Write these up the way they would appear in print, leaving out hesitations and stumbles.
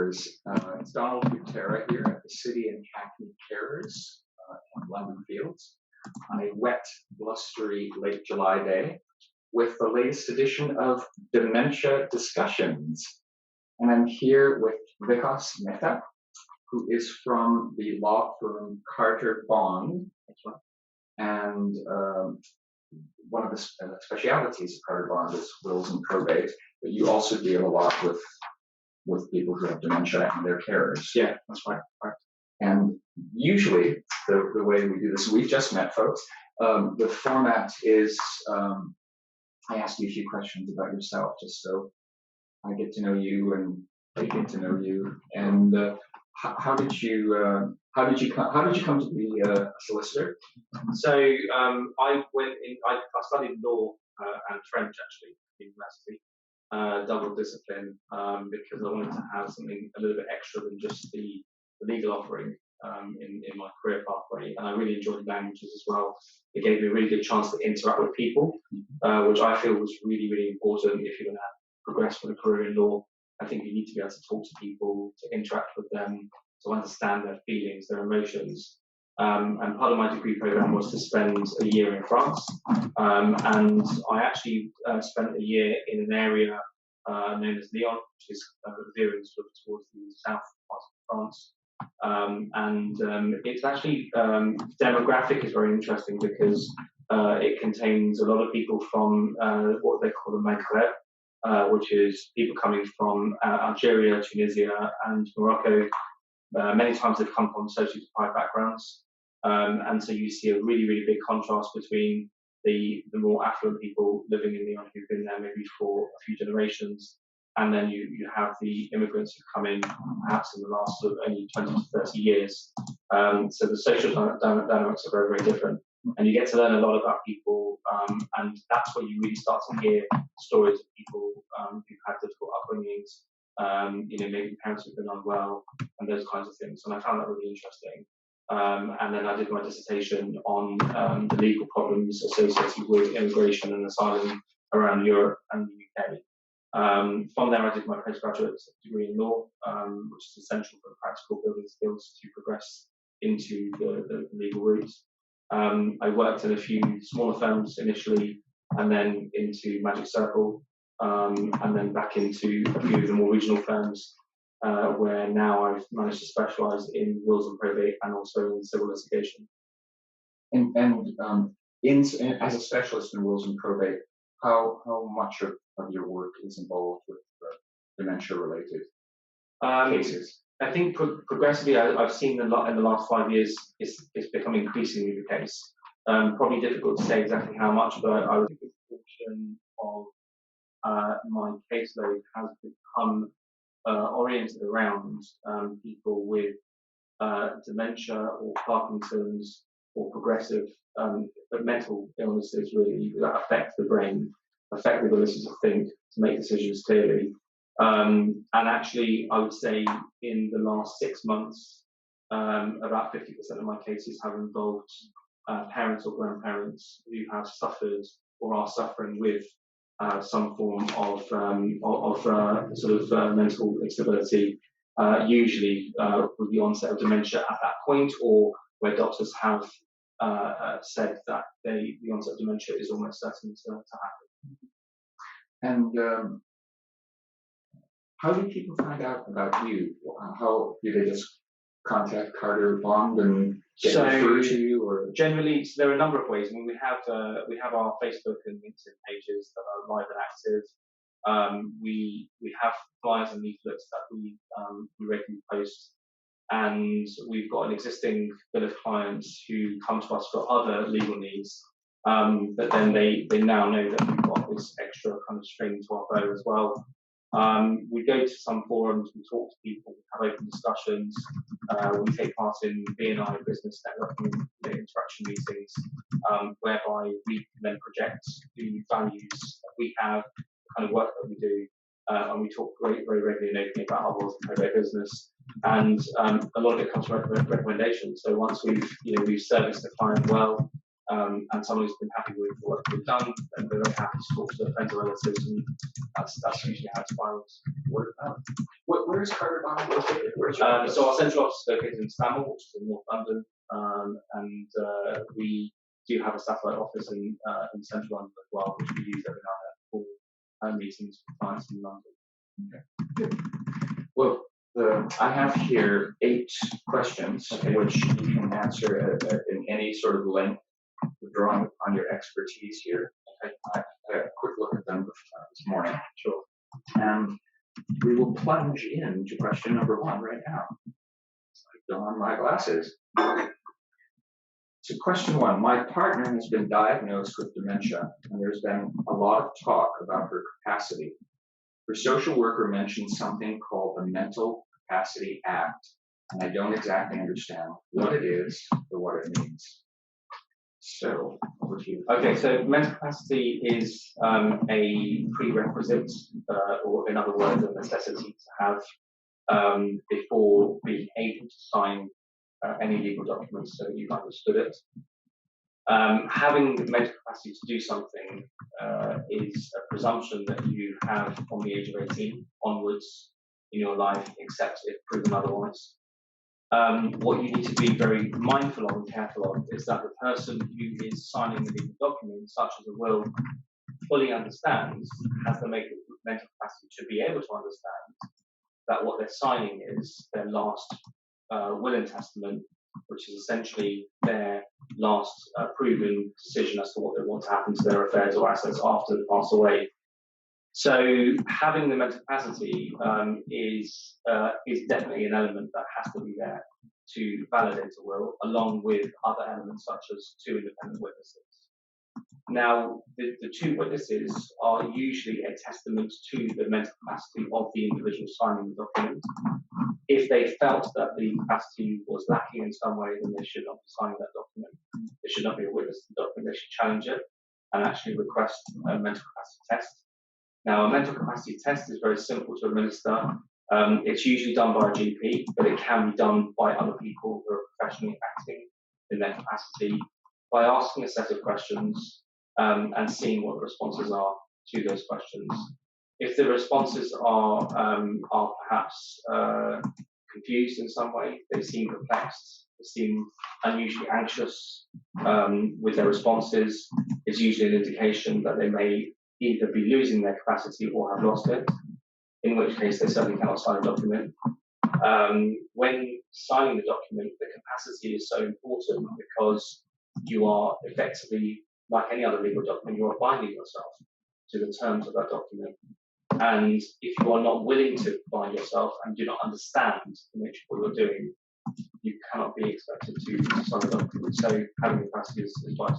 viewers. It's Donald Butera here at the City and Hackney Carers in London Fields on a wet, blustery late July day with the latest edition of Dementia Discussions. And I'm here with Vikas Mehta, who is from the law firm Carter Bond. And one of the specialities of Carter Bond is wills and probate, but you also deal a lot with people who have dementia and their carers. Yeah, that's right. And usually, the way we do this, we've just met, folks. The format is I ask you a few questions about yourself, just so I get to know you and they get to know you. And how did you come to be a solicitor? So I studied law and French actually at university. Double discipline because I wanted to have something a little bit extra than just the legal offering in my career pathway, and I really enjoyed languages as well. It gave me a really good chance to interact with people, which I feel was really, really important if you're going to progress with a career in law. I think you need to be able to talk to people, to interact with them, to understand their feelings, their emotions. And part of my degree program was to spend a year in France, and I actually spent a year in an area known as Lyon, which is veering sort of towards the south part of France. It's actually demographic is very interesting because it contains a lot of people from what they call the Maghreb, which is people coming from Algeria, Tunisia, and Morocco. Many times they've come from socially deprived backgrounds. And so you see a really, really big contrast between the more affluent people living in Lyon who've been there maybe for a few generations, and then you have the immigrants who've come in perhaps in the last sort of only 20 to 30 years. So the social dynamics are very, very different. And you get to learn a lot about people, and that's where you really start to hear stories of people who've had difficult upbringings, maybe parents who've been unwell, and those kinds of things. And I found that really interesting. And then I did my dissertation on the legal problems associated with immigration and asylum around Europe and the UK. From there, I did my postgraduate degree in law, which is essential for the practical building skills to progress into the legal route. I worked in a few smaller firms initially, and then into Magic Circle, and then back into a few of the more regional firms. Where now I've managed to specialise in wills and probate and also in civil litigation. As a specialist in wills and probate, how much of your work is involved with dementia-related cases? I think progressively I've seen a lot in the last 5 years it's become increasingly the case. Probably difficult to say exactly how much, but I would think a portion of my caseload has become oriented around people with dementia or Parkinson's or progressive but mental illnesses really that affect the brain, affect the ability to think, to make decisions clearly. And actually, I would say in the last 6 months, about 50% of my cases have involved parents or grandparents who have suffered or are suffering with some form of mental instability, usually with the onset of dementia at that point, or where doctors have said that the onset of dementia is almost certain to happen. And how do people find out about you? How do they just contact Carter Bond and get referred to you, or generally? So there are a number of ways. I mean, we have our Facebook and LinkedIn pages that are live and active. We have flyers and leaflets that we regularly post, and we've got an existing bit of clients who come to us for other legal needs. But then they now know that we've got this extra kind of string to our bow as well. We go to some forums, we talk to people, we have open discussions, we take part in BNI business networking interaction meetings, whereby we can then project the values that we have, the kind of work that we do, and we talk very, very regularly and openly about our wills and probate business. And a lot of it comes from recommendations. So once we've serviced the client well, and someone who's been happy with the work we've done, then they're very happy to talk to their friends and relatives, and that's usually how it spirals. Where is Carter Bond located? So our central office is located in Stamford, which is in North London, and we do have a satellite office in central London as well, which we use every now and then for meetings with clients in London. Okay. Good. Well, I have here 8 questions, which you can answer in any sort of length, drawing upon your expertise here. I had a quick look at them this morning. Sure. And we will plunge into question number 1 right now. I don on my glasses. So question 1, my partner has been diagnosed with dementia, and there's been a lot of talk about her capacity. Her social worker mentioned something called the Mental Capacity Act, and I don't exactly understand what it is or what it means. So, over to you. Okay, so mental capacity is a prerequisite, or in other words, a necessity to have before being able to sign any legal documents, so you've understood it. Having the mental capacity to do something is a presumption that you have from the age of 18 onwards in your life, except if proven otherwise. What you need to be very mindful of and careful of is that the person who is signing the legal document, such as a will, fully understands, has the mental capacity to be able to understand that what they're signing is their last will and testament, which is essentially their last proven decision as to what they want to happen to their affairs or assets after they pass away. So having the mental capacity is definitely an element that has to be there to validate a will, along with other elements such as 2 independent witnesses. Now, the 2 witnesses are usually a testament to the mental capacity of the individual signing the document. If they felt that the capacity was lacking in some way, then they should not be signing that document. They should not be a witness to the document. They should challenge it and actually request a mental capacity test. Now, a mental capacity test is very simple to administer. It's usually done by a GP, but it can be done by other people who are professionally acting in their capacity by asking a set of questions and seeing what the responses are to those questions. If the responses are perhaps confused in some way, they seem perplexed, they seem unusually anxious with their responses, it's usually an indication that they may either be losing their capacity or have lost it, in which case they certainly cannot sign a document. When signing the document, the capacity is so important because you are effectively, like any other legal document, you are binding yourself to the terms of that document. And if you are not willing to bind yourself and do not understand the nature of what you're doing, you cannot be expected to sign a document. So having capacity is vital.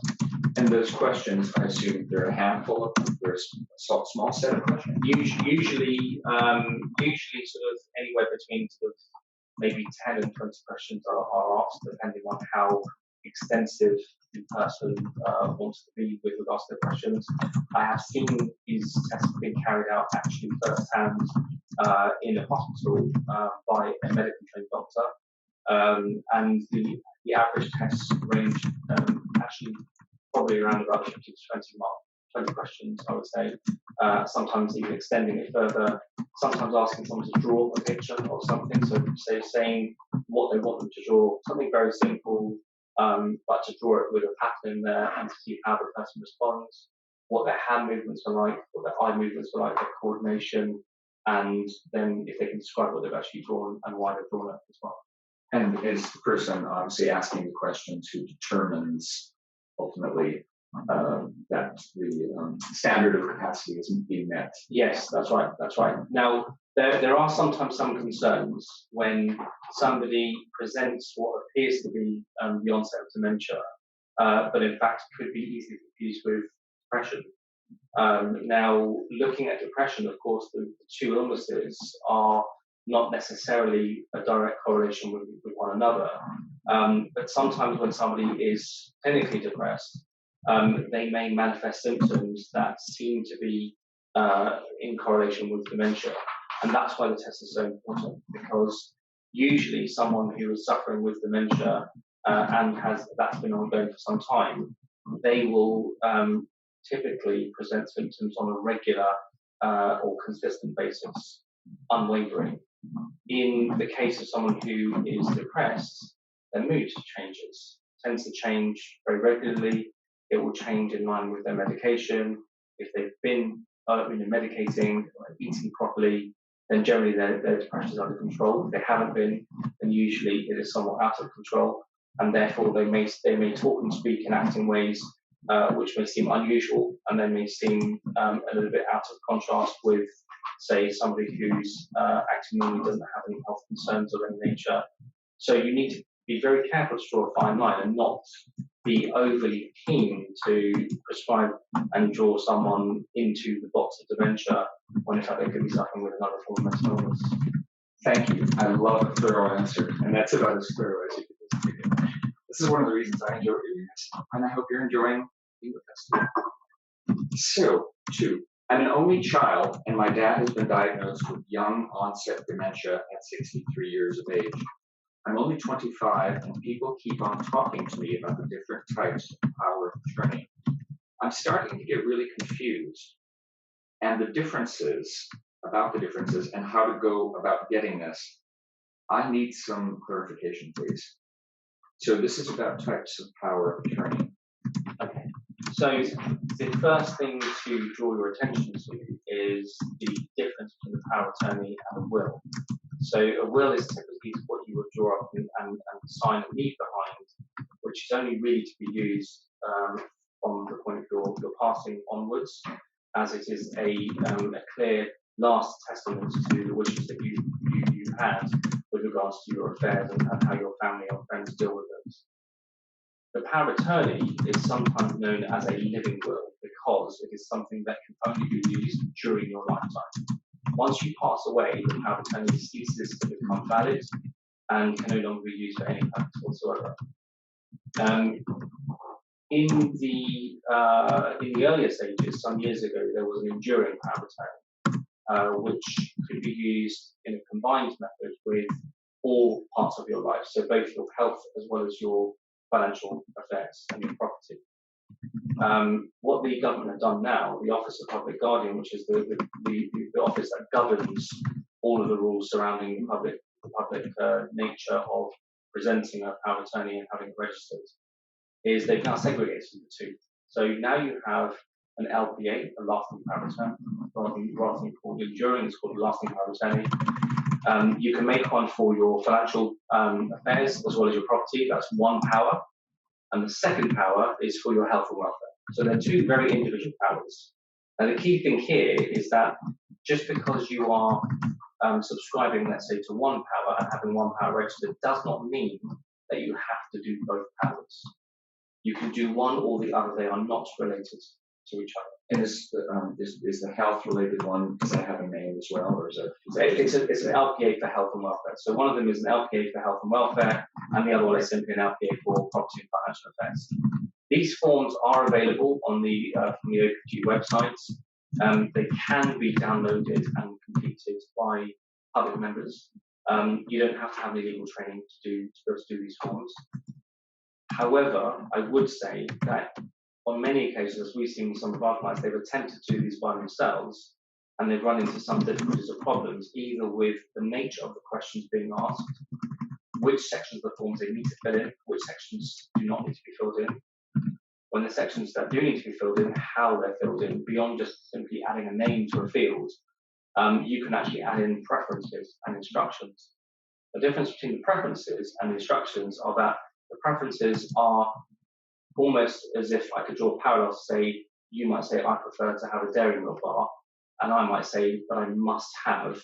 And those questions, I assume there are a handful of them. There's a small set of questions. Usually sort of anywhere between sort of maybe 10 and 20 questions are asked, depending on how extensive the person wants to be with regards to the questions. I have seen these tests being carried out actually firsthand in a hospital by a medically trained doctor. And the average tests range actually probably around about 50 to 20 questions, I would say. Sometimes even extending it further, sometimes asking someone to draw a picture of something. So saying what they want them to draw, something very simple, but to draw it with a pattern in there and to see how the person responds, what their hand movements are like, what their eye movements are like, their coordination, and then if they can describe what they've actually drawn and why they've drawn it as well. And is the person obviously asking the questions who determines ultimately that the standard of capacity isn't being met? Yes, that's right. That's right. Now, there are sometimes some concerns when somebody presents what appears to be the onset of dementia, but in fact could be easily confused with depression. Now, looking at depression, of course, the 2 illnesses are not necessarily a direct correlation with one another. But sometimes when somebody is clinically depressed, they may manifest symptoms that seem to be in correlation with dementia. And that's why the test is so important, because usually someone who is suffering with dementia and that's been ongoing for some time they will typically present symptoms on a regular or consistent basis, unwavering. In the case of someone who is depressed, their mood changes, tends to change very regularly. It will change in line with their medication. If they've been medicating, eating properly, then generally their depression is under control. If they haven't been, then usually it is somewhat out of control, and therefore they may talk and speak and act in ways which may seem unusual, and they may seem a little bit out of contrast with, say, somebody who's acting normally, doesn't have any health concerns of any nature. So you need to be very careful to draw a fine line and not be overly keen to prescribe and draw someone into the box of dementia when in fact they could be suffering with another form of mental illness. Thank you. I love a thorough answer, and that's about as thorough as you could get. This is one of the reasons I enjoy doing this, and I hope you're enjoying being with us today. So, 2. I'm an only child, and my dad has been diagnosed with young onset dementia at 63 years of age. I'm only 25, and people keep on talking to me about the different types of power of attorney. I'm starting to get really confused, and the differences and how to go about getting this. I need some clarification, please. So this is about types of power of attorney. Okay. So the first thing to draw your attention to is the difference between the power of attorney and a will. So a will is typically what you would draw up and sign and leave behind, which is only really to be used from the point of your passing onwards, as it is a clear last testament to the wishes that you had with regards to your affairs and how your family or friends deal with those. The power of attorney is sometimes known as a living will because it is something that can only be used during your lifetime. Once you pass away, the power of attorney ceases to become valid and can no longer be used for any purpose whatsoever. In the earlier stages, some years ago, there was an enduring power of attorney, which could be used in a combined method with all parts of your life, so both your health as well as your financial affairs and your property. What the government have done now, the Office of Public Guardian, which is the office that governs all of the rules surrounding the public nature of presenting a power of attorney and having it registered, is they've now segregated the two. So now you have an LPA, a lasting power of attorney, rather than called enduring, it's called a lasting power of attorney. You can make one for your financial affairs as well as your property. That's one power. And the second power is for your health and welfare. So they're two very individual powers. And the key thing here is that just because you are subscribing, let's say, to one power and having one power registered does not mean that you have to do both powers. You can do one or the other. They are not related to each other. And is the health-related one, does that have a name as well, or is it? It's an LPA for health and welfare. So one of them is an LPA for health and welfare, and the other one is simply an LPA for property and financial affairs. These forms are available on from the OPG websites. They can be downloaded and completed by public members. You don't have to have any legal training to be able to do these forms. However, I would say that on many occasions, as we've seen some of our clients, they've attempted to do these by themselves, and they've run into some difficulties or problems, either with the nature of the questions being asked, which sections of the forms they need to fill in, which sections do not need to be filled in. When the sections that do need to be filled in, how they're filled in, beyond just simply adding a name to a field, you can actually add in preferences and instructions. The difference between the preferences and the instructions are that the preferences are almost as if I could draw a parallel to say, you might say, I prefer to have a dairy milk bar, and I might say that I must have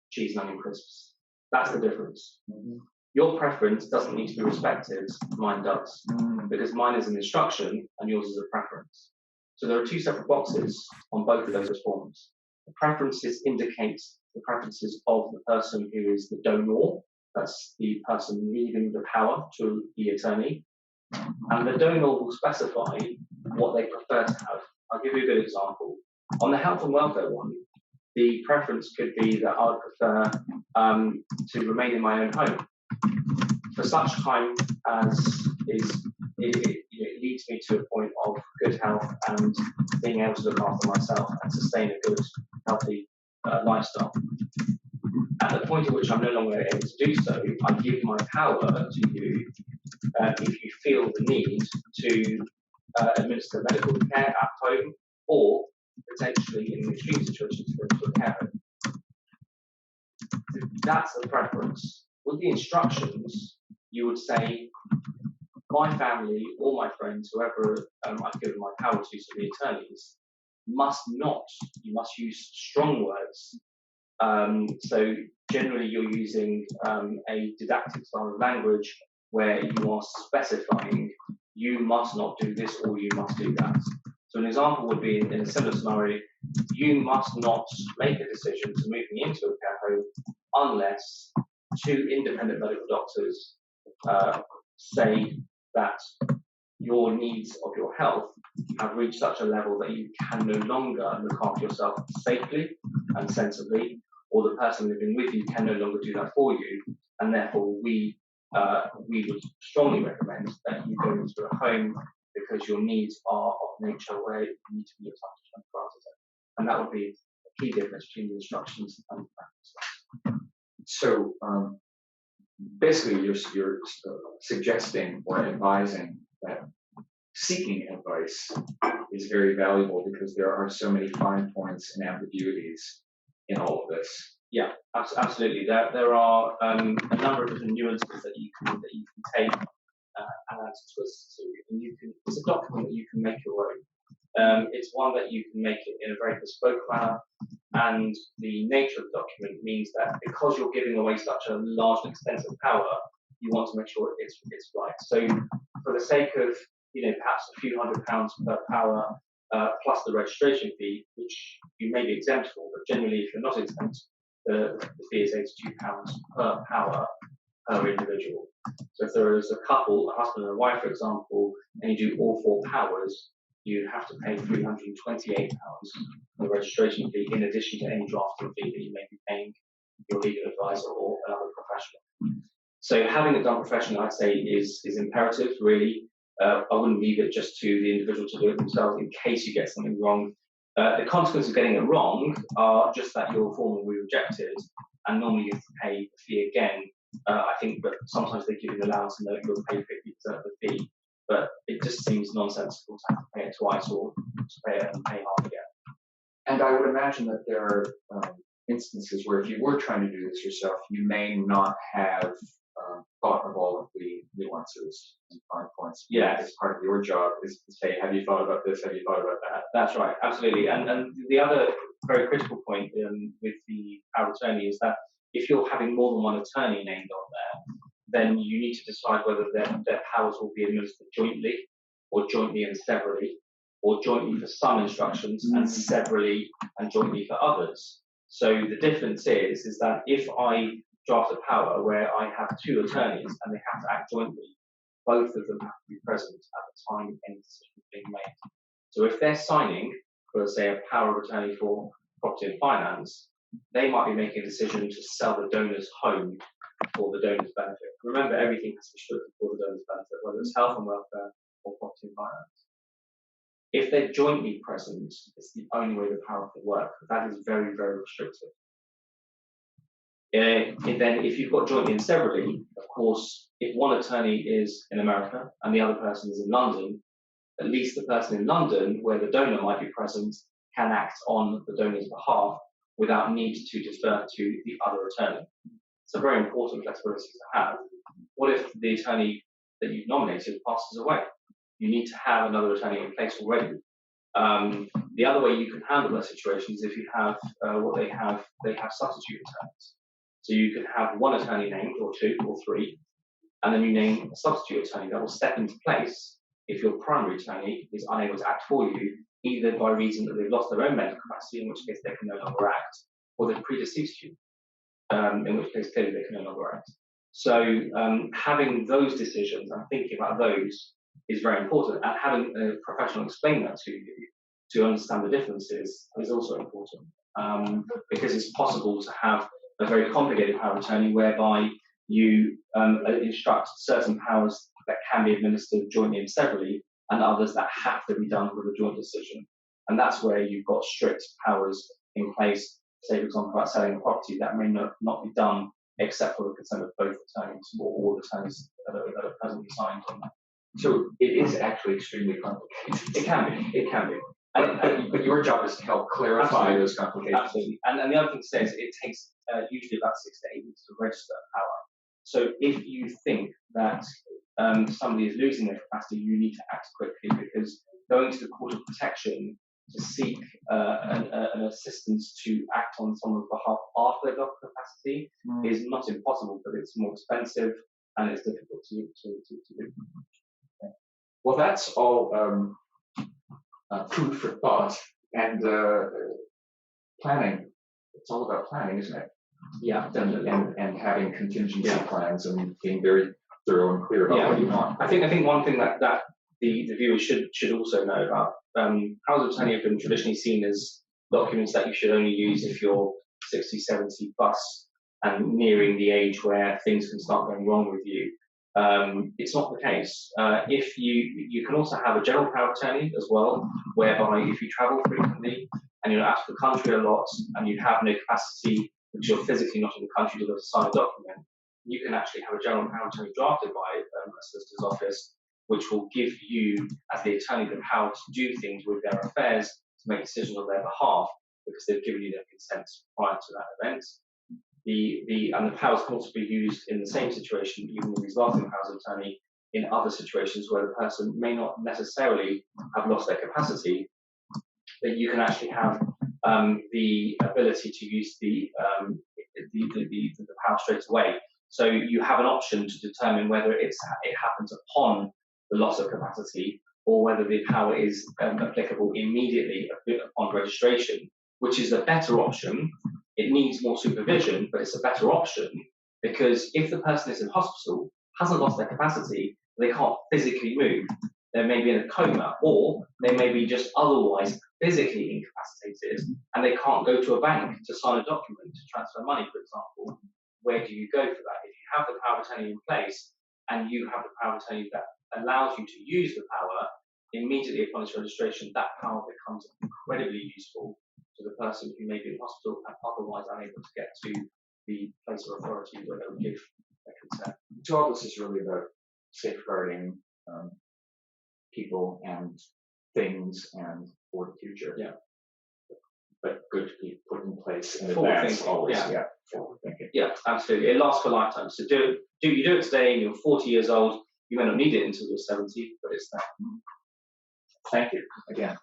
cheese and onion crisps. That's the difference. Mm-hmm. Your preference doesn't need to be respected, mine does, because mine is an instruction and yours is a preference. So there are two separate boxes on both of those forms. The preferences indicate the preferences of the person who is the donor, that's the person leaving the power to the attorney, and the donor will specify what they prefer to have. I'll give you a good example. On the health and welfare one, the preference could be that I would prefer to remain in my own home for such time as is leads me to a point of good health and being able to look after myself and sustain a good, healthy lifestyle. At the point at which I'm no longer able to do so, I give my power to you if you feel the need to administer medical care at home or potentially in an extreme situation to go to a care home. That's the preference. With the instructions, you would say, my family, all my friends, whoever I've given my power to, so the attorneys, must not, you must use strong words. So generally you're using a didactic style of language where you are specifying you must not do this or you must do that. So an example would be in a similar scenario, you must not make a decision to move me into a care home unless 2 independent medical doctors say that your needs of your health have reached such a level that you can no longer look after yourself safely and sensibly, or the person living with you can no longer do that for you, and therefore we would strongly recommend that you go into a home because your needs are of nature where you need to be looked after 24 hours a day. And that would be a key difference between the instructions and the practice. So basically, you're suggesting or advising that seeking advice is very valuable because there are so many fine points and ambiguities in all of this. Yeah, absolutely. There are a number of different nuances that you can take and add twists to, and it's a document that you can make your own. It's one that you can make it in a very bespoke manner, and the nature of the document means that because you're giving away such a large and extensive power, you want to make sure it's right. So, for the sake of perhaps a few £100 per power plus the registration fee, which you may be exempt for, but generally, if you're not exempt, the fee is £82 per power per individual. So if there is a couple, a husband and a wife, for example, and you do all 4 powers, you have to pay £328 for the registration fee, in addition to any drafting fee that you may be paying your legal advisor or another professional. So having it done professionally, I'd say, is imperative, really. I wouldn't leave it just to the individual to do it themselves in case you get something wrong. The consequences of getting it wrong are just that your form will be rejected, and normally you have to pay the fee again. I think that sometimes they give you an allowance and that you'll pay 50% of the fee, but it just seems nonsensical to have to pay it twice or to pay it and pay half again. And I would imagine that there are instances where if you were trying to do this yourself, you may not have thought of all of the nuances and fine points. Yeah, it's part of your job is to say, have you thought about this? Have you thought about that? That's right, absolutely. And the other very critical point with the power of attorney is that if you're having more than one attorney named on there, then you need to decide whether their powers will be administered jointly or jointly and severally, or jointly for some instructions and severally and jointly for others. So the difference is that if I draft a power where I have 2 attorneys and they have to act jointly, both of them have to be present at the time any decision is being made. So if they're signing for, say, a power of attorney for property and finance, they might be making a decision to sell the donor's home for the donor's benefit. Remember, everything has to be strictly for the donor's benefit, whether it's health and welfare or property and finance. If they're jointly present, it's the only way the power can work. That is very, very restrictive. And then if you've got jointly and severally, of course, if one attorney is in America and the other person is in London, at least the person in London, where the donor might be present, can act on the donor's behalf without need to defer to the other attorney. It's a very important flexibility to have. What if the attorney that you've nominated passes away? You need to have another attorney in place already. The other way you can handle that situation is if you have what they have substitute attorneys. So you could have one attorney named, or 2 or 3, and then you name a substitute attorney that will step into place if your primary attorney is unable to act for you, either by reason that they've lost their own mental capacity, in which case they can no longer act, or they've predeceased you, in which case clearly they can no longer act. So having those decisions and thinking about those is very important, and having a professional explain that to you to understand the differences is also important, because it's possible to have a very complicated power of attorney whereby you instruct certain powers that can be administered jointly and severally, and others that have to be done with a joint decision. And that's where you've got strict powers in place, say, for example, about selling a property that may not be done except for the consent of both attorneys or all attorneys that are presently signed on that. So it is actually extremely complicated. It can be. It can be. But your job is to help clarify those complications. Absolutely. And the other thing to say is it takes usually about 6 to 8 weeks to register a power. So if you think that somebody is losing their capacity, you need to act quickly, because going to the Court of Protection to seek an assistance to act on someone's behalf after they've lost capacity is not impossible, but it's more expensive and it's difficult to do. Well, that's all food for thought, and planning. It's all about planning, isn't it? Yeah, definitely. And having contingency plans and being very thorough and clear about what you want. I think one thing that the viewers should also know about powers of attorney have been traditionally seen as documents that you should only use if you're 60, 70 plus and nearing the age where things can start going wrong with you. It's not the case. If you can also have a general power of attorney as well, whereby if you travel frequently and you're out of the country a lot and you have no capacity because you're physically not in the country to be able to sign a document, you can actually have a general power of attorney drafted by a solicitor's office, which will give you, as the attorney, the power to do things with their affairs, to make decisions on their behalf, because they've given you their consent prior to that event. And the powers can also be used in the same situation, even with these lasting powers of attorney, in other situations where the person may not necessarily have lost their capacity, that you can actually have the ability to use the power straight away. So you have an option to determine whether it happens upon the loss of capacity or whether the power is applicable immediately upon registration, which is a better option. It needs more supervision, but it's a better option, because if the person is in hospital, hasn't lost their capacity, they can't physically move, they may be in a coma, or they may be just otherwise physically incapacitated, and they can't go to a bank to sign a document to transfer money, for example. Where do you go for that? If you have the power of attorney in place, and you have the power of attorney that allows you to use the power immediately upon its registration, that power becomes incredibly useful to the person who may be in hospital and otherwise unable to get to the place of authority where they would give their consent. So all this is really about safeguarding people and things and for the future. Yeah. But good to be put in place in Forward advance thinking, always. yeah. Forward thinking. Yeah, absolutely. It lasts for lifetimes. So you do it today and you're 40 years old, you may not need it until you're 70, but it's there. Thank you again.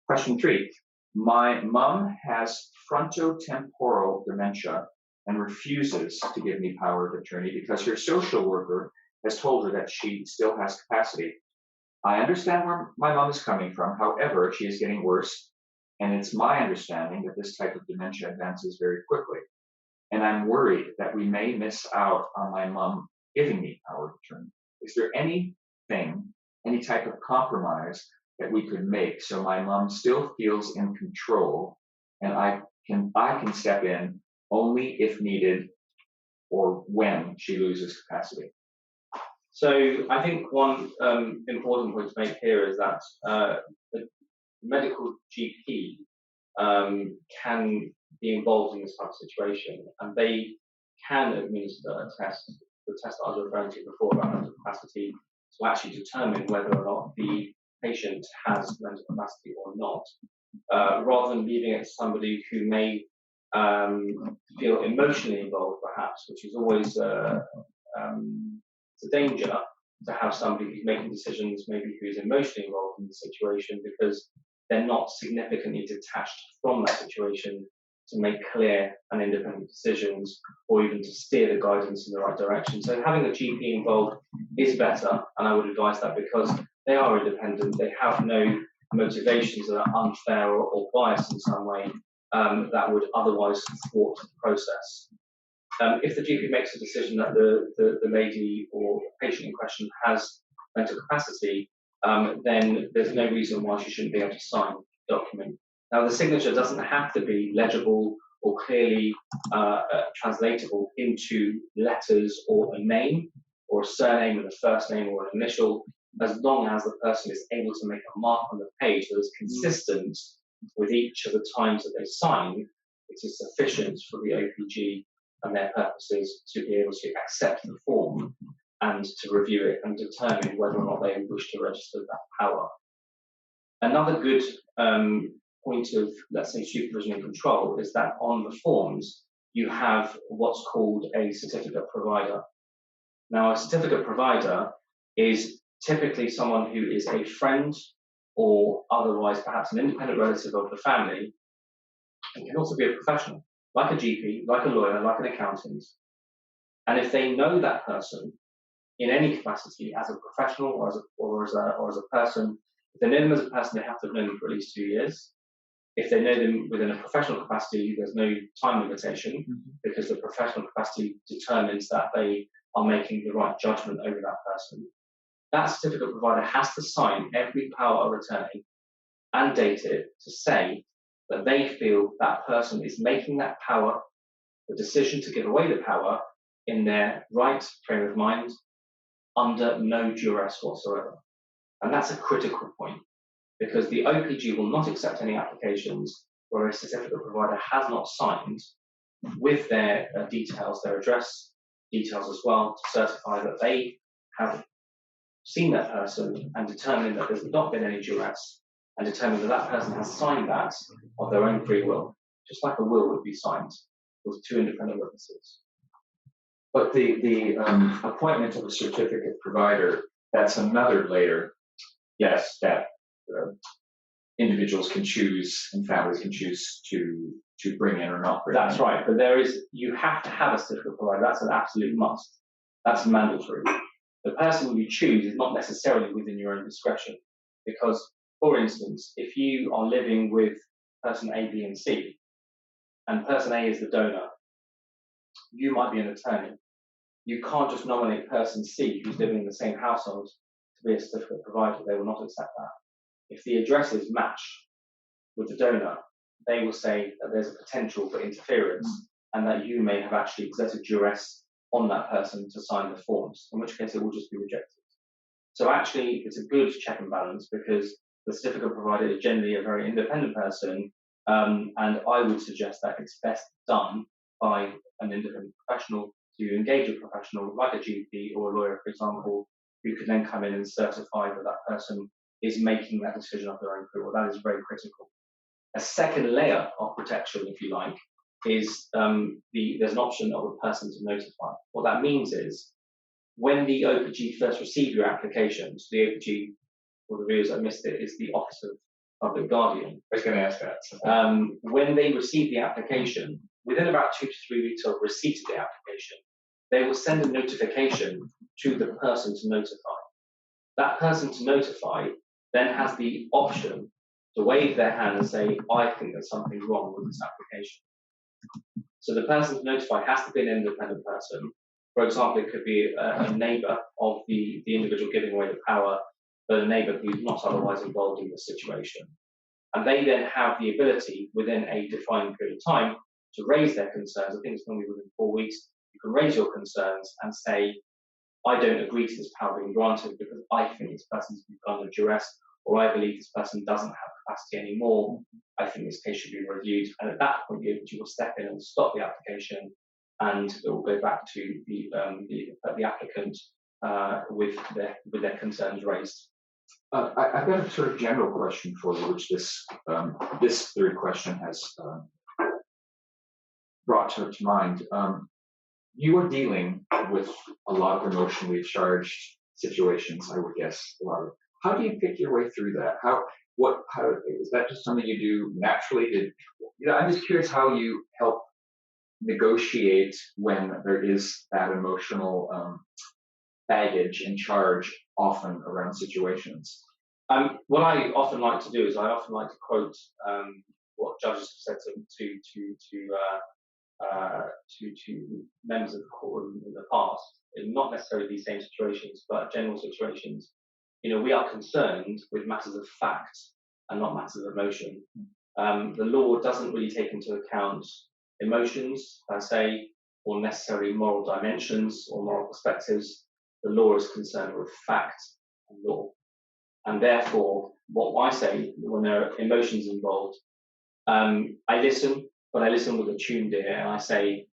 Question 3. My mom has frontotemporal dementia and refuses to give me power of attorney because her social worker has told her that she still has capacity. I understand where my mom is coming from. However, she is getting worse, and it's my understanding that this type of dementia advances very quickly. And I'm worried that we may miss out on my mom giving me power of attorney. Is there anything, any type of compromise that we could make so my mom still feels in control and I can step in only if needed or when she loses capacity? So I think one important point to make here is that the medical GP can be involved in this type of situation, and they can administer a test, the test that I was referring to before about mental capacity, to actually determine whether or not the patient has mental capacity or not, rather than leaving it to somebody who may feel emotionally involved, perhaps, which is always it's a danger to have somebody who's making decisions, maybe who's emotionally involved in the situation, because they're not significantly detached from that situation to make clear and independent decisions, or even to steer the guidance in the right direction. So having a GP involved is better, and I would advise that, because they are independent, they have no motivations that are unfair or biased in some way that would otherwise thwart the process. If the GP makes a decision that the lady or patient in question has mental capacity, then there's no reason why she shouldn't be able to sign the document. Now, the signature doesn't have to be legible or clearly translatable into letters or a name or a surname and a first name or an initial. as long as the person is able to make a mark on the page that is consistent with each of the times that they sign, it is sufficient for the OPG and their purposes to be able to accept the form and to review it and determine whether or not they wish to register that power. Another good point of, let's say, supervision and control is that on the forms you have what's called a certificate provider. Now, a certificate provider is typically someone who is a friend or otherwise perhaps an independent relative of the family, and can also be a professional, like a GP, like a lawyer, like an accountant. And if they know that person in any capacity as a professional or as a person, if they know them as a person, they have to have known them for at least 2 years. If they know them within a professional capacity, there's no time limitation because the professional capacity determines that they are making the right judgment over that person. That certificate provider has to sign every power of attorney and date it to say that they feel that person is making that power, the decision to give away the power, in their right frame of mind, under no duress whatsoever. And that's a critical point, because the OPG will not accept any applications where a certificate provider has not signed with their details, their address details as well, to certify that they have seen that person and determined that there's not been any duress, and determined that that person has signed that of their own free will, just like a will would be signed with 2 independent witnesses. But the appointment of a certificate provider, that's another layer, yes, that individuals can choose and families can choose to bring in or not bring in. That's right, but you have to have a certificate provider. That's an absolute must. That's mandatory. The person you choose is not necessarily within your own discretion, because, for instance, if you are living with person A, B, and C, and person A is the donor, you might be an attorney. You can't just nominate person C, who's living in the same household, to be a certificate provider. They will not accept that. If the addresses match with the donor, they will say that there's a potential for interference and that you may have actually exerted duress on that person to sign the forms, in which case it will just be rejected. So actually, it's a good check and balance, because the certificate provider is generally a very independent person, and I would suggest that it's best done by an independent professional, to engage a professional like a GP or a lawyer, for example, who could then come in and certify that that person is making that decision of their own free will. That is very critical. A second layer of protection, if you like, is there's an option of a person to notify. What that means is, when the OPG first receive your application, so the OPG, for the viewers that missed it, is the Office of Public Guardian. I was going to ask that. When they receive the application, within about 2 to 3 weeks of receipt of the application, they will send a notification to the person to notify. That person to notify then has the option to wave their hand and say, I think there's something wrong with this application. So the person to notify has to be an independent person. For example, it could be a neighbour of the individual giving away the power, but a neighbour who's not otherwise involved in the situation. And they then have the ability, within a defined period of time, to raise their concerns. I think it's normally within 4 weeks. You can raise your concerns and say, I don't agree to this power being granted because I think this person's been under duress, or I believe this person doesn't have capacity anymore. I think this case should be reviewed. And at that point, the OPG will step in and stop the application, and it will go back to the applicant with their concerns raised. I've got a sort of general question for you, which this third question has brought to mind. You are dealing with a lot of emotionally charged situations, I would guess. How do you pick your way through that? How is that just something you do naturally? I'm just curious how you help negotiate when there is that emotional baggage and charge often around situations. What I often like to do is I often like to quote what judges have said to members of the courtroom in the past, in not necessarily these same situations, but general situations. We are concerned with matters of fact and not matters of emotion. The law doesn't really take into account emotions per se, or necessarily moral dimensions or moral perspectives. The law is concerned with fact and law. And therefore, what I say when there are emotions involved, I listen, but I listen with a tuned ear, and I say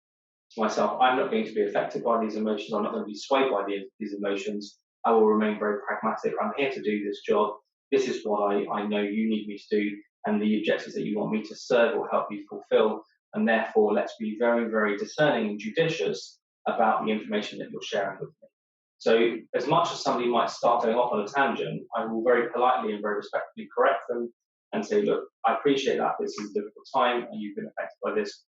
to myself, I'm not going to be affected by these emotions. I'm not going to be swayed by these emotions. I will remain very pragmatic. I'm here to do this job. This is what I know you need me to do, and the objectives that you want me to serve or help you fulfill. And therefore, let's be very, very discerning and judicious about the information that you're sharing with me. So as much as somebody might start going off on a tangent, I will very politely and very respectfully correct them and say, look, I appreciate that this is a difficult time and you've been affected by this,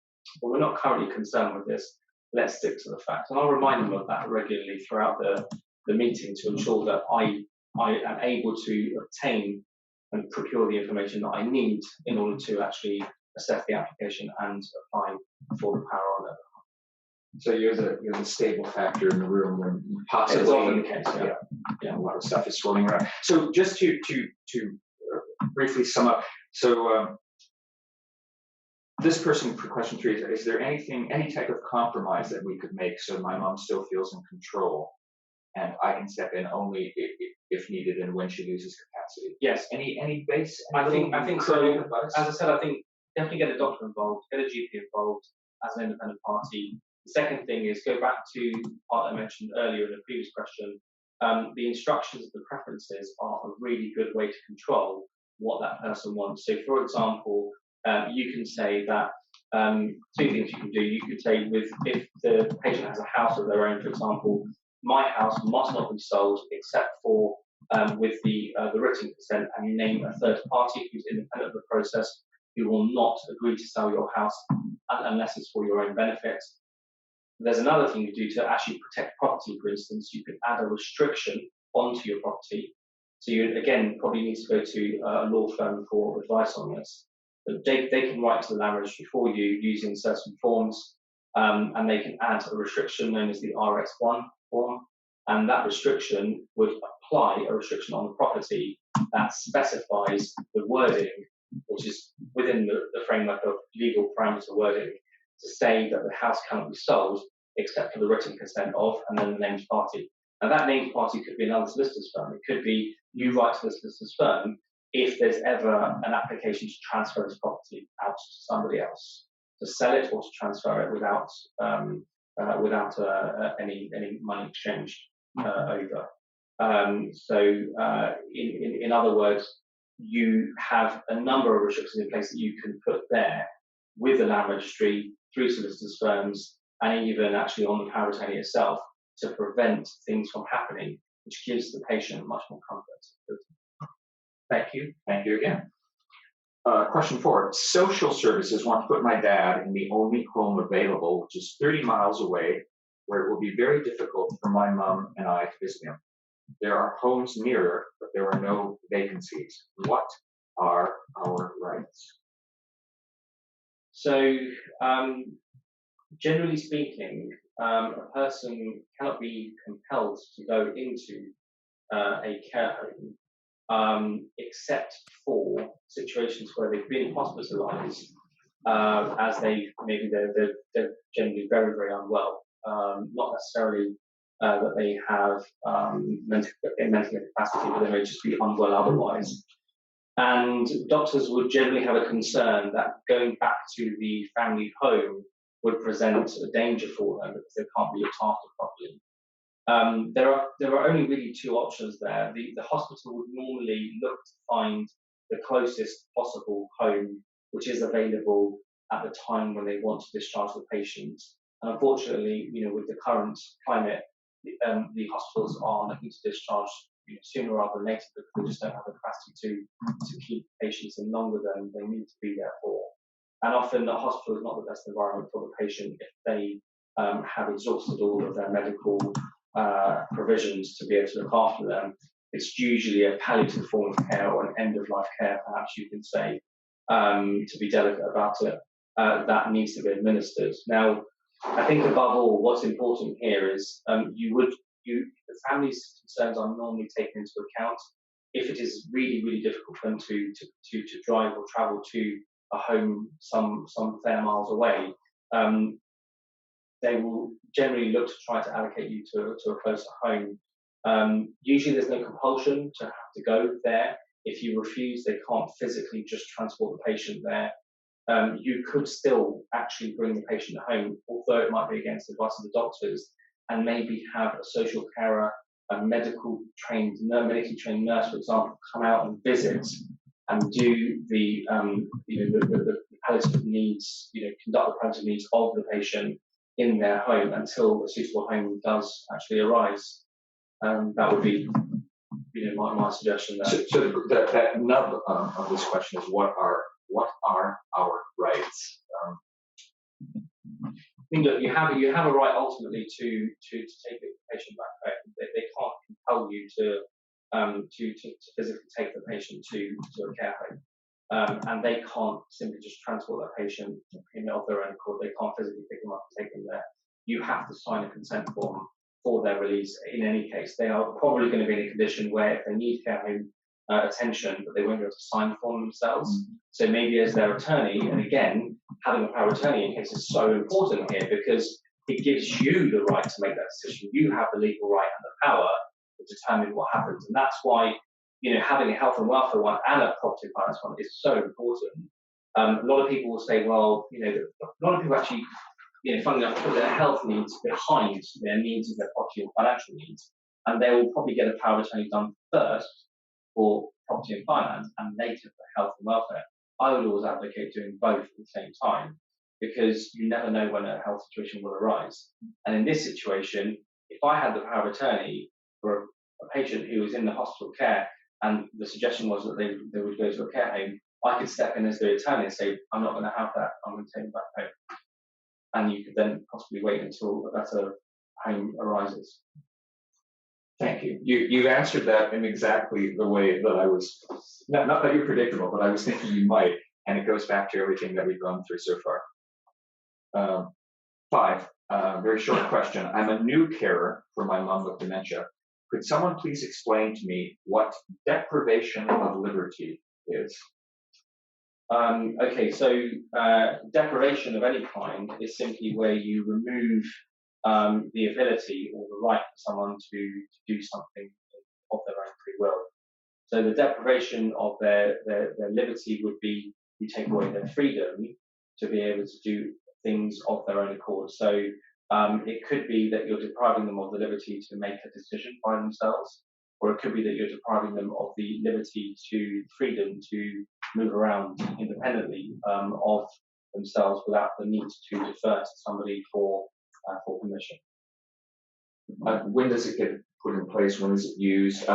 but we're not currently concerned with this. Let's stick to the facts. And I'll remind them of that regularly throughout the meeting to ensure that I am able to obtain and procure the information that I need in order to actually assess the application and apply for the power on it. So you're the stable factor in the room when possibly It's often the case, a lot of stuff is swirling around. So just to briefly sum up, so this person for question 3 is there any type of compromise that we could make so my mom still feels in control, and I can step in only if needed and when she loses capacity? Yes. Any base? I think so. As I said, I think definitely get a doctor involved, get a GP involved as an independent party. The second thing is go back to the part I mentioned earlier in the previous question. The instructions, the preferences are a really good way to control what that person wants. So, for example, you can say that 2 things you can do. You could say if the patient has a house of their own, for example, my house must not be sold except for with the written consent, and you name a third party who's independent of the process who will not agree to sell your house unless it's for your own benefit. There's another thing you do to actually protect property, for instance. You can add a restriction onto your property. So you, again, probably need to go to a law firm for advice on this. But they can write to the land registry for you using certain forms, and they can add a restriction known as the RX1 form. And that restriction would apply a restriction on the property that specifies the wording, which is within the framework of legal parameter wording, to say that the house cannot be sold except for the written consent of, and then the named party. Now that named party could be another solicitor's firm. It could be you write to the solicitor's firm if there's ever an application to transfer this property out to somebody else, to sell it or to transfer it without any money exchanged over. In other words, you have a number of restrictions in place that you can put there with the land registry, through solicitors' firms, and even actually on the power of attorney itself to prevent things from happening, which gives the patient much more comfort. Thank you. Thank you again. Question 4. Social services want to put my dad in the only home available, which is 30 miles away, where it will be very difficult for my mom and I to visit him. There are homes nearer, but there are no vacancies. What are our rights? So, generally speaking, a person cannot be compelled to go into a care home, except for situations where they've been hospitalised, as they're generally very, very unwell. Not necessarily that they have mental capacity, but they may just be unwell otherwise. And doctors would generally have a concern that going back to the family home would present a danger for them because they can't be looked after properly. There are only really 2 options there. The hospital would normally look to find the closest possible home which is available at the time when they want to discharge the patient. And unfortunately, with the current climate, the hospitals are looking to discharge sooner rather than later because they just don't have the capacity to keep patients in longer than they need to be there for. And often the hospital is not the best environment for the patient if they have exhausted all of their medical provisions to be able to look after them. It's usually a palliative form of care or an end-of-life care, perhaps you can say, to be delicate about it, that needs to be administered. Now, I think above all, what's important here is the family's concerns are normally taken into account. If it is really, really difficult for them to drive or travel to a home some fair miles away, they will generally look to try to allocate you to a closer home. Usually there's no compulsion to have to go there. If you refuse, they can't physically just transport the patient there. You could still actually bring the patient home, although it might be against the advice of the doctors, and maybe have a social carer, a medically trained nurse, for example, come out and visit and do the palliative needs, conduct the palliative needs of the patient in their home until a suitable home does actually arise. That would be, my suggestion there. So that nub of this question is what are our rights? I mean, look, you have a right ultimately to take the patient back home. They can't compel you to physically take the patient to a care home, and they can't simply just transport that patient of their own accord. They can't physically pick them up and take them there. You have to sign a consent form for their release. In any case, they are probably going to be in a condition where if they need care home attention, but they won't be able to sign the form themselves. So maybe as their attorney, and again, having a power of attorney in case is so important here because it gives you the right to make that decision. You have the legal right and the power to determine what happens, and that's why having a health and welfare one and a property and finance one is so important. A lot of people will say, well, a lot of people actually, funnily enough, put their health needs behind their needs of their property and financial needs, and they will probably get a power of attorney done first for property and finance and later for health and welfare. I would always advocate doing both at the same time because you never know when a health situation will arise. And in this situation, if I had the power of attorney for a patient who was in the hospital care and the suggestion was that they would go to a care home, I could step in as the attorney and say, I'm not going to have that, I'm going to take them back home. And you could then possibly wait until a better home arises. Thank you. You've answered that in exactly the way that I was, not that you're predictable, but I was thinking you might, and it goes back to everything that we've gone through so far. 5, very short question. I'm a new carer for my mom with dementia. Could someone please explain to me what deprivation of liberty is? Okay, so deprivation of any kind is simply where you remove the ability or the right for someone to do something of their own free will. So the deprivation of their liberty would be you take away their freedom to be able to do things of their own accord. So it could be that you're depriving them of the liberty to make a decision by themselves, or it could be that you're depriving them of the liberty to freedom to move around independently of themselves without the need to defer to somebody for permission. When does it get put in place? When is it used?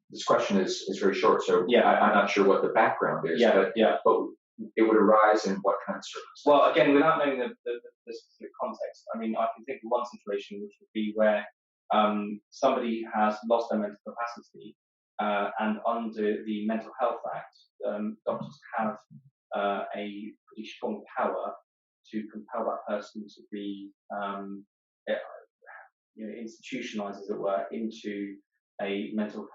This question is very short, so yeah. I'm not sure what the background is. But it would arise in what kind of circumstances? Well, again, without knowing the specific context, I mean, I can think of one situation which would be where somebody has lost their mental capacity, and under the Mental Health Act, doctors have a pretty strong power to compel that person to be institutionalized, as it were, into a mental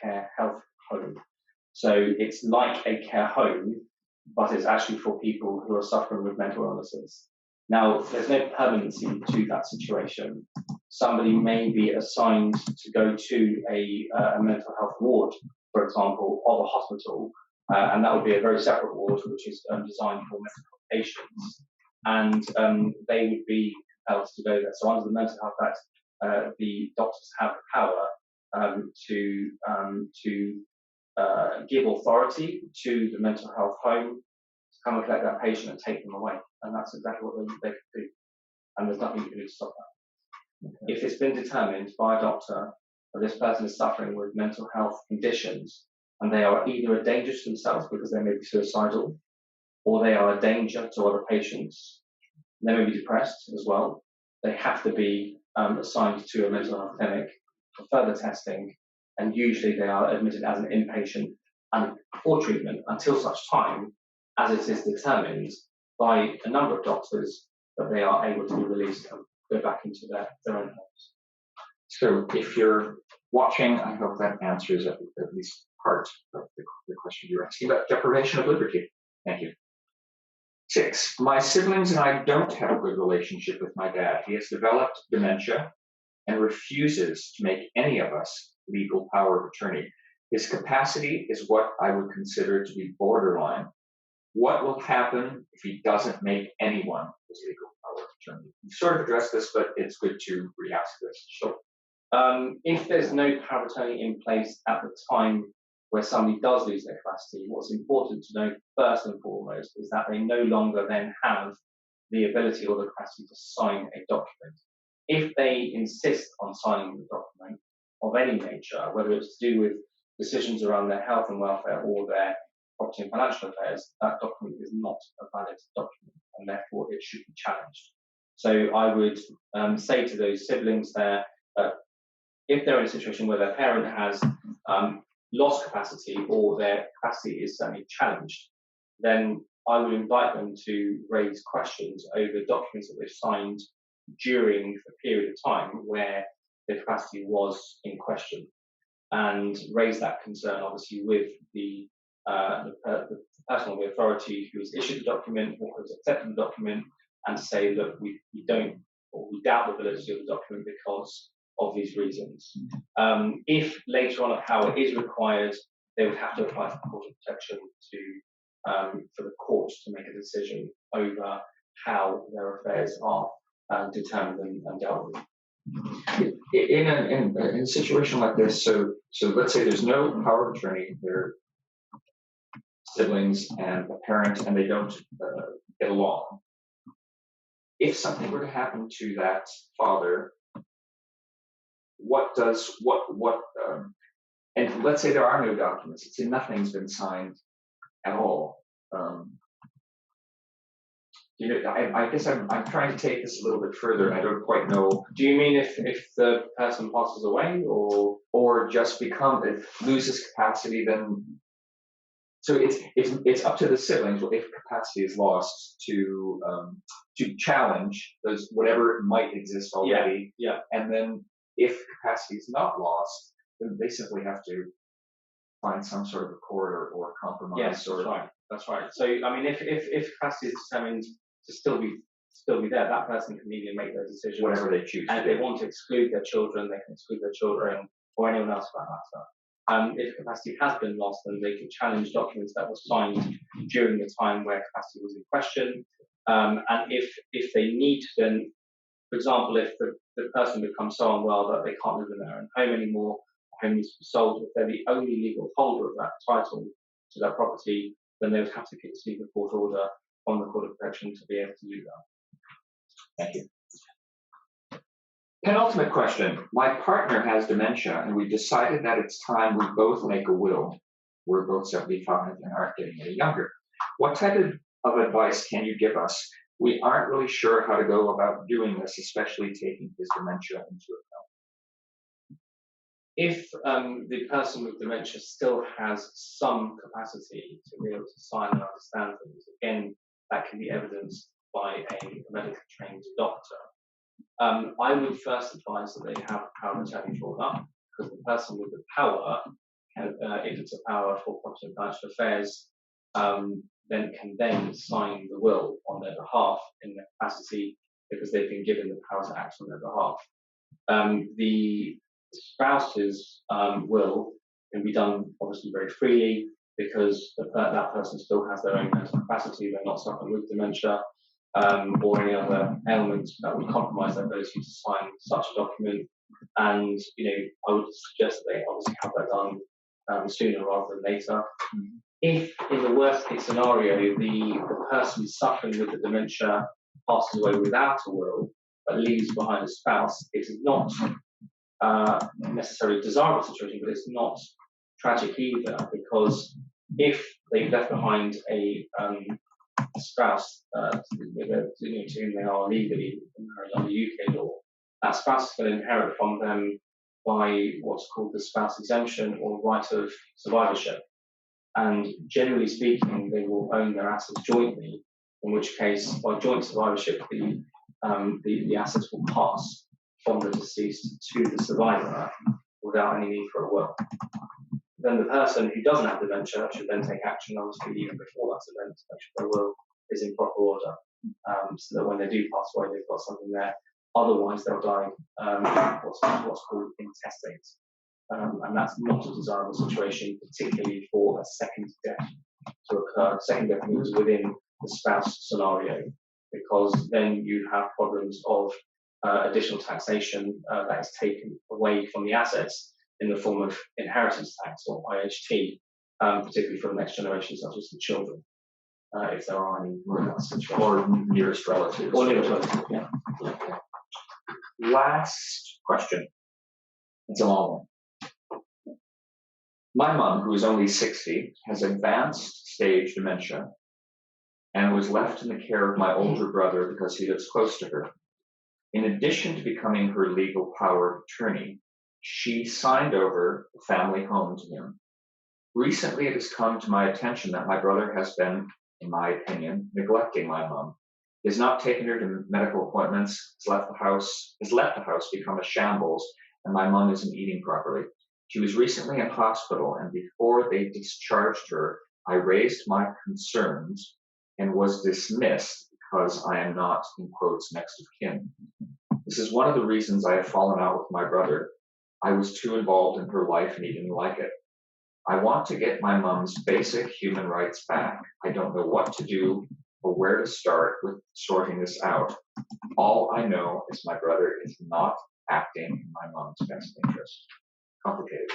care health home. So it's like a care home, but it's actually for people who are suffering with mental illnesses. Now, there's no permanency to that situation. Somebody may be assigned to go to a mental health ward, for example, of a hospital, and that would be a very separate ward, which is designed for mental health patients, and they would be compelled to go there. So under the Mental Health Act, the doctors have the power to give authority to the mental health home to come and collect that patient and take them away. And that's exactly what they could do. And there's nothing you can do to stop that. Okay. If it's been determined by a doctor that this person is suffering with mental health conditions and they are either a danger to themselves because they may be suicidal, or they are a danger to other patients, they may be depressed as well, they have to be assigned to a mental health clinic for further testing, and usually they are admitted as an inpatient and for treatment until such time as it is determined by a number of doctors that they are able to be released and go back into their own homes. So if you're watching, I hope that answers at least part of the question you're asking about deprivation of liberty. Thank you. 6, my siblings and I don't have a good relationship with my dad. He has developed dementia and refuses to make any of us legal power of attorney. His capacity is what I would consider to be borderline. What will happen if he doesn't make anyone his legal power of attorney? You sort of addressed this, but it's good to re-ask this. Sure. If there's no power of attorney in place at the time where somebody does lose their capacity, what's important to know first and foremost is that they no longer then have the ability or the capacity to sign a document. If they insist on signing the document of any nature, whether it's to do with decisions around their health and welfare or their property and financial affairs, that document is not a valid document and therefore it should be challenged. So I would say to those siblings there, if they're in a situation where their parent has lost capacity or their capacity is certainly challenged, then I would invite them to raise questions over documents that they've signed during the period of time where the capacity was in question, and raise that concern obviously with the person or the authority who has issued the document or who has accepted the document, and say, look, we don't, or we doubt the validity of the document because of these reasons. If later on a power is required, they would have to apply for court of protection for the court to make a decision over how their affairs are determined and dealt with. In a situation like this, so let's say there's no power of attorney, they're siblings and a parent, and they don't get along. If something were to happen to that father, and let's say there are no documents, let's say nothing's been signed at all. I guess I'm trying to take this a little bit further, and I don't quite know. Do you mean if the person passes away, or just loses capacity? Then so it's up to the siblings, if capacity is lost, to challenge those whatever might exist already. Yeah. And then if capacity is not lost, then they simply have to find some sort of accord or compromise. Yes, that's right. So I mean, if capacity is determined to still be there, that person can legally make their decision, whatever they choose. And if they want to exclude their children, they can exclude their children or anyone else for that matter. If capacity has been lost, then they can challenge documents that were signed during the time where capacity was in question. And if they need to, then, for example, if the person becomes so unwell that they can't live in their own home anymore, the home needs to be sold, if they're the only legal holder of that title to that property, then they would have to seek a court order on the Court of Protection to be able to do that. Thank you. Penultimate question. My partner has dementia, and we've decided that it's time we both make a will. We're both 75 and aren't getting any younger. What type of advice can you give us? We aren't really sure how to go about doing this, especially taking his dementia into account. If the person with dementia still has some capacity to be able to sign and understand things, again, that can be evidenced by a medically trained doctor. I would first advise that they have power of attorney drawn up, because the person with the power, if it's a power for property and financial affairs, then can sign the will on their behalf in their capacity, because they've been given the power to act on their behalf. The spouse's will can be done obviously very freely, because that person still has their own mental capacity. They're not suffering with dementia or any other ailments that would compromise their ability to sign such a document. And I would suggest that they obviously have that done sooner rather than later. If in the worst case scenario the person suffering with the dementia passes away without a will but leaves behind a spouse, it is not necessarily a desirable situation, but it's not tragic either, because if they've left behind a spouse to whom they are legally married under UK law, that spouse is going to inherit from them by what's called the spouse exemption or right of survivorship. And generally speaking, they will own their assets jointly, in which case, by joint survivorship, the assets will pass from the deceased to the survivor without any need for a will. Then the person who doesn't have dementia should then take action, obviously, even before that event, to make sure their will is in proper order, so that when they do pass away, they've got something there Otherwise, they'll die what's called intestate. And that's not a desirable situation, particularly for a second death to occur. Second death means within the spouse scenario, because then you have problems of additional taxation that is taken away from the assets in the form of inheritance tax or IHT, particularly for the next generation, such as the children, if there are any in that situation. Or nearest relatives. Or nearest relatives, yeah. Okay. Last question. It's a long one. My mom, who is only 60, has advanced stage dementia and was left in the care of my older brother because he lives close to her. In addition to becoming her legal power of attorney, she signed over the family home to him. Recently, it has come to my attention that my brother has been, in my opinion, neglecting my mom. He has not taken her to medical appointments, has let the house become a shambles, and my mom isn't eating properly. She was recently in hospital, and before they discharged her, I raised my concerns and was dismissed because I am not, in quotes, next of kin. This is one of the reasons I have fallen out with my brother. I was too involved in her life and he didn't like it. I want to get my mom's basic human rights back. I don't know what to do or where to start with sorting this out. All I know is my brother is not acting in my mom's best interest. Complicated.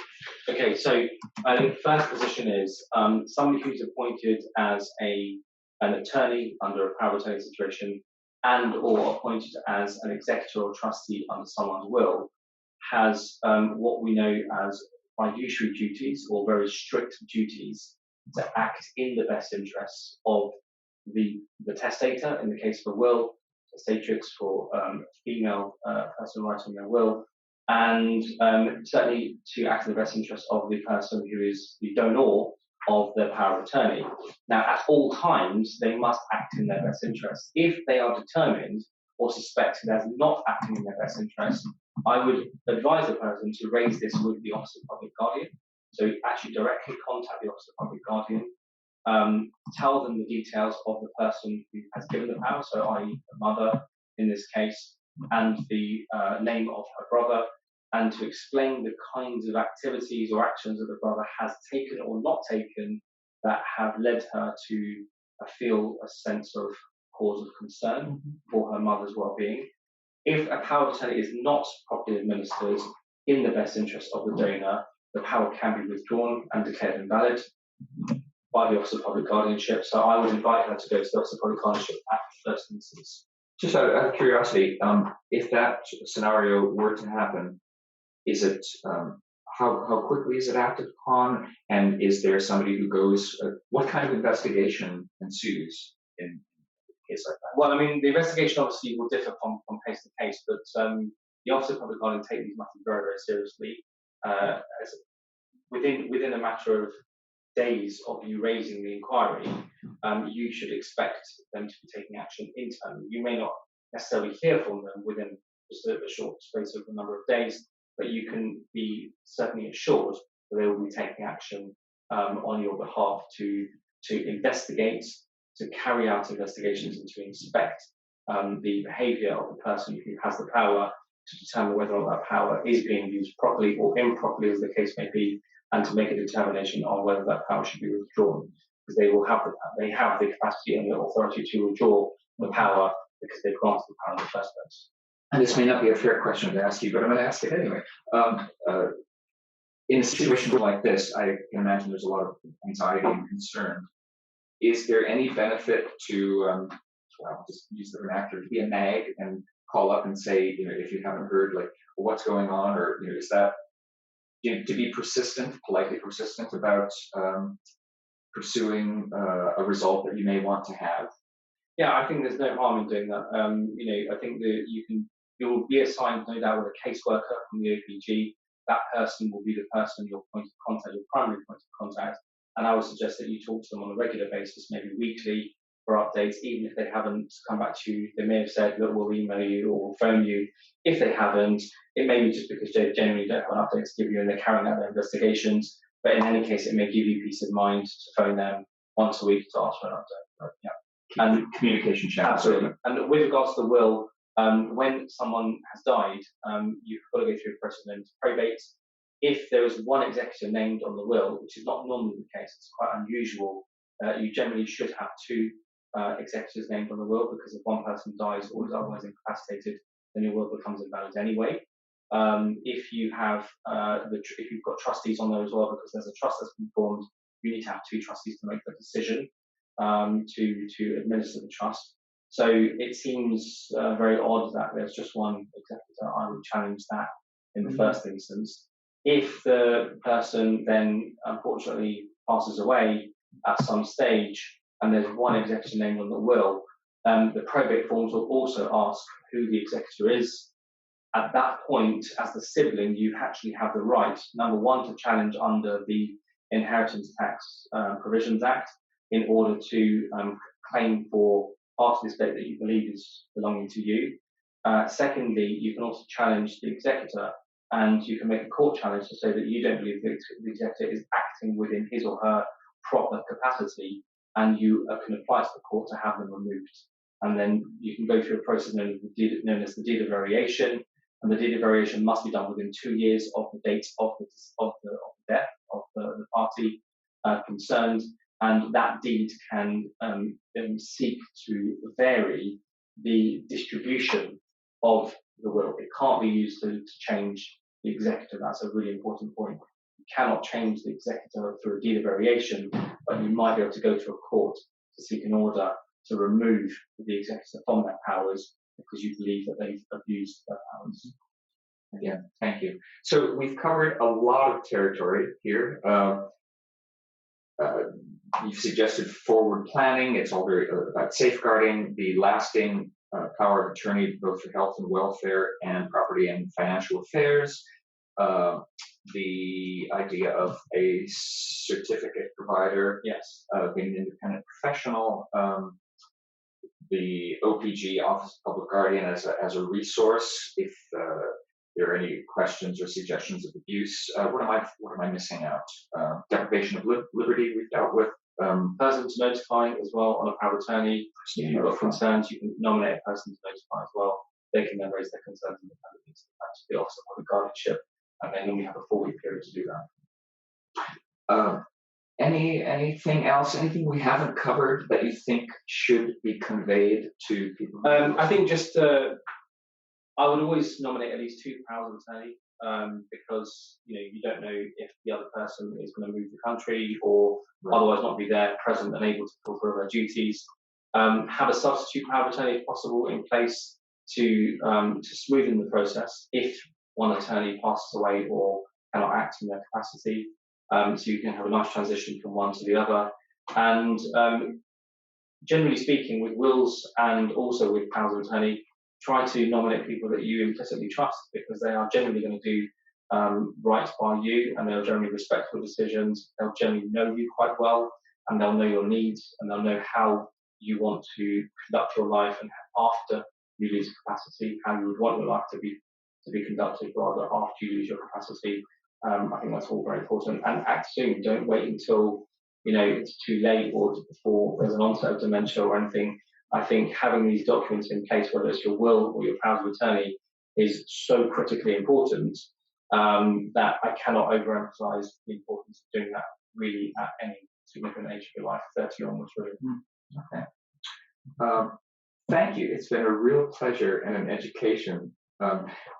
Okay, so I think the first position is somebody who's appointed as an attorney under a power of attorney situation and or appointed as an executor or trustee under someone's will has what we know as fiduciary duties or very strict duties to act in the best interests of the testator in the case of a will, testatrix for female person writing their will, and certainly to act in the best interest of the person who is the donor of their power of attorney. Now, at all times, they must act in their best interest. If they are determined or suspected as not acting in their best interest, I would advise the person to raise this with the Office of Public Guardian. So actually directly contact the Office of Public Guardian, tell them the details of the person who has given the power, so i.e. the mother in this case, and the name of her brother, and to explain the kinds of activities or actions that the brother has taken or not taken that have led her to feel a sense of cause of concern for her mother's well-being. If a power of attorney is not properly administered in the best interest of the donor, the power can be withdrawn and declared invalid by the Office of Public Guardianship. So I would invite her to go to the Office of Public Guardianship at the first instance. Just out of curiosity, if that scenario were to happen, is it how quickly is it acted upon, and is there somebody who goes? What kind of investigation ensues in a case like that? Well, I mean, the investigation obviously will differ from case to case, but the Office of Public Guardian take these matters very, very seriously. As within a matter of days of you raising the inquiry, you should expect them to be taking action internally. You may not necessarily hear from them within just a short space of a number of days, but you can be certainly assured that they will be taking action on your behalf to investigate, to carry out investigations and to inspect the behaviour of the person who has the power, to determine whether or not that power is being used properly or improperly, as the case may be, and to make a determination on whether that power should be withdrawn, because they will have the capacity and the authority to withdraw the power because they've granted the power in the first place. And this may not be a fair question to ask you, but I'm going to ask it anyway. In a situation like this, I can imagine there's a lot of anxiety and concern. Is there any benefit to, just use the vernacular, to be a nag and call up and say, if you haven't heard, like, well, what's going on, or is that to be persistent, politely persistent about pursuing a result that you may want to have? Yeah, I think there's no harm in doing that. I think that you'll be assigned, no doubt, with a caseworker from the OPG. That person will be the person, your point of contact, your primary point of contact. And I would suggest that you talk to them on a regular basis, maybe weekly, for updates. Even if they haven't come back to you, they may have said, look, we'll email you or we'll phone you. If they haven't, it may be just because they generally don't have an update to give you and they're carrying out their investigations. But in any case, it may give you peace of mind to phone them once a week to ask for an update. But, yeah. And communication channels. Absolutely. And with regards to the will, When someone has died, you've got to go through a process known as probate. If there is one executor named on the will, which is not normally the case, it's quite unusual, you generally should have two executors named on the will, because if one person dies or is otherwise incapacitated, then your will becomes invalid anyway. If you have if you've got trustees on there as well, because there's a trust that's been formed, you need to have two trustees to make the decision to administer the trust. So it seems very odd that there's just one executor. I would challenge that in the first instance. If the person then unfortunately passes away at some stage and there's one executor named on the will, the probate forms will also ask who the executor is. At that point, as the sibling, you actually have the right, number one, to challenge under the Inheritance Tax Provisions Act in order to claim for part of the estate that you believe is belonging to you. Secondly, you can also challenge the executor, and you can make a court challenge to say that you don't believe the executor is acting within his or her proper capacity, and you can apply to the court to have them removed. And then you can go through a process known as the deed of variation, and the deed of variation must be done within 2 years of the date of the death of the party concerned, and that deed can seek to vary the distribution of the will. It can't be used to change the executor. That's a really important point. You cannot change the executor through a deed of variation, but you might be able to go to a court to seek an order to remove the executor from their powers because you believe that they've abused their powers. Yeah, thank you. So we've covered a lot of territory here. You've suggested forward planning. It's all very about safeguarding the lasting power of attorney, both for health and welfare and property and financial affairs. The idea of a certificate provider, Yes, being an independent professional. The OPG, Office of Public Guardian, as a resource if there are any questions or suggestions of abuse. What am I missing out? Deprivation of liberty we've dealt with. person to notify as well on a power of attorney. If you've got concerns, you can nominate a person to notify as well. They can then raise their concerns independently to the Office of Public Guardianship, and they normally have a 4-week period to do that. Anything else? Anything we haven't covered that you think should be conveyed to people? I think just I would always nominate at least 2 powers of attorney, because you don't know if the other person is going to move the country or otherwise not be there, present, and able to fulfill their duties. Have a substitute power of attorney if possible in place to smoothen the process if one attorney passes away or cannot act in their capacity. So you can have a nice transition from one to the other. And generally speaking, with wills and also with powers of attorney, try to nominate people that you implicitly trust, because they are generally going to do right by you, and they'll generally respect your decisions. They'll generally know you quite well, and they'll know your needs, and they'll know how you want to conduct your life, and after you lose capacity, how you would want your life to be conducted rather after you lose your capacity. I think that's all very important. And act soon. Don't wait until it's too late or before there's an onset of dementia or anything. I think having these documents in place, whether it's your will or your powers of attorney, is so critically important that I cannot overemphasize the importance of doing that really at any significant age of your life, 30 onwards, really. Okay. Thank you. It's been a real pleasure and an education.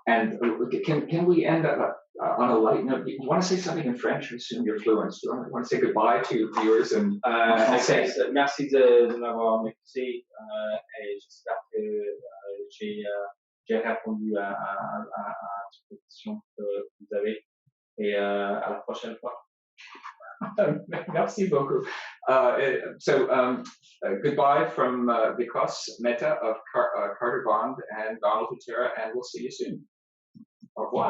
And can we end up on a light note? You want to say something in French? I assume you're fluent. Do you want to say goodbye to viewers? And okay, merci de m'avoir écouté et j'espère que j'ai répondu à toutes les questions que vous avez et à la prochaine fois. Merci beaucoup. Goodbye from Vikos Mehta of Carter Bond and Donald Butera, and we'll see you soon. Au revoir.